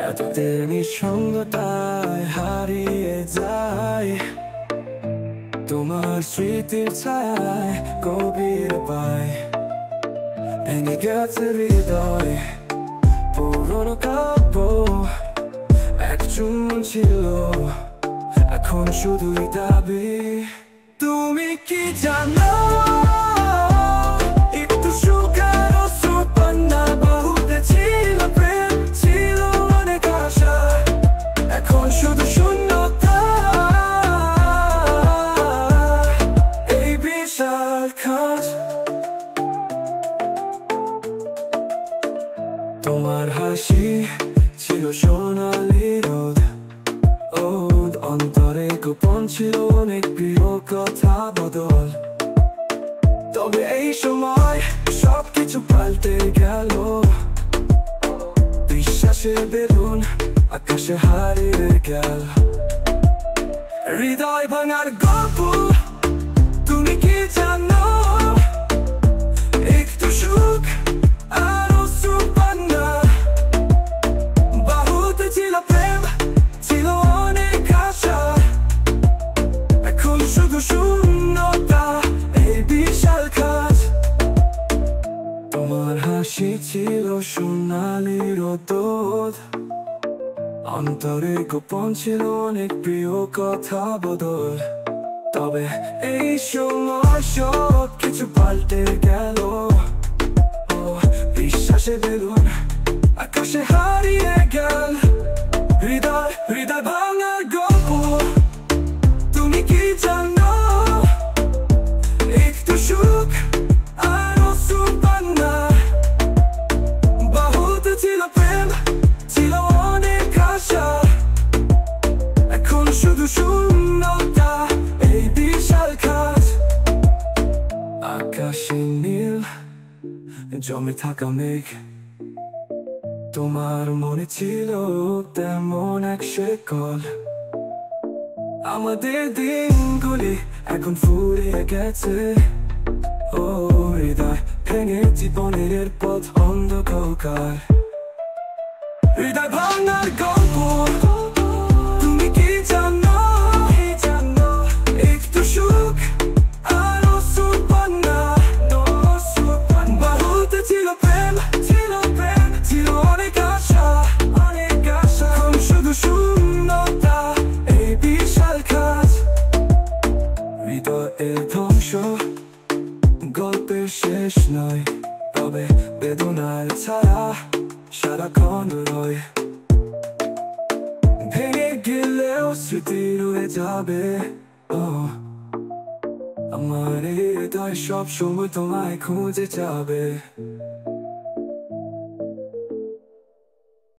এতদিন নিঃসঙ্গতায় হারিয়ে যায়, তোমার স্মৃতির ছায়ায় গভীর পায়। ভেঙে গেছে হৃদয়, পুরনো কাব্য এক চুম্বন ছিল, এখন শুধুই দাবি। তুমি কি জানো, একটু সুখ আর অশ্রুর বন্যা বহুতে ছিল প্রেম, ছিল অনেক আশা, এখন শুধু শূন্যতা। এই বিশাল খাঁজ, তোমার হাসি ছিল সোনালি রোদ, অন্তরে গোপন ছিল অনেক প্রিয় কথা বদল। তবে এই সময় সবকিছু পাল্টে গেল, বিশ্বাসের বেলুন আকাশে হারিয়ে গেল। হৃদয় ভাঙার গল্প, তুমি কি জানো, একটু সুখ আর অশ্রুর বন্যা বহুতে ছিল প্রেম, ছিল অনেক আশা, এখন শুধু শূন্যতা। এই বিশাল খাঁজ, তোমার হাসি ছিল সোনালি রোদ, অন্তরে গোপন ছিল অনেক প্রিয় কথা বদল। তবে এই সময় সব কিছু পাল্টে গেল, বিশ্বাসে বেলুন আকাশে হারিয়ে গেল। হৃদয় হৃদয় ভাঙার গল্প, তুমি কি জানো, একটু সুখ আর অশ্রুর বন্যা বহুতে ছিল প্রেম, ছিল অনেক আশা, এখন শুধু শূন্যতা। এই বিশাল খাঁজ, আকাশে নীল জমে থাকা মেঘ, তোমার মনে ছিল তেমন এক শেকল। আমাদের দিনগুলি এখন ফুরিয়ে গেছে, ও হৃদয় ভেঙে জীবনের পথ অন্ধকার। হৃদয় ভাঙার গল্প, তুমি কি জানো, একটু সুখ আর অশ্রুর বন্যা বহুতে ছিল প্রেম, ছিল প্রেম, ছিল অনেক আশা, অনেক আশা, এখন শুধু শূন্যতা। এই বিশাল খাঁজ, হৃদয়ের ধ্বংস গল্পের শেষ নয়, তবে বেদনার ছায়া সারাক্ষণ রয়। ভেঙে গেলেও স্মৃতি রয়ে যাবে, আমার হৃদয় সব সময় তোমায় খুঁজে যাবে।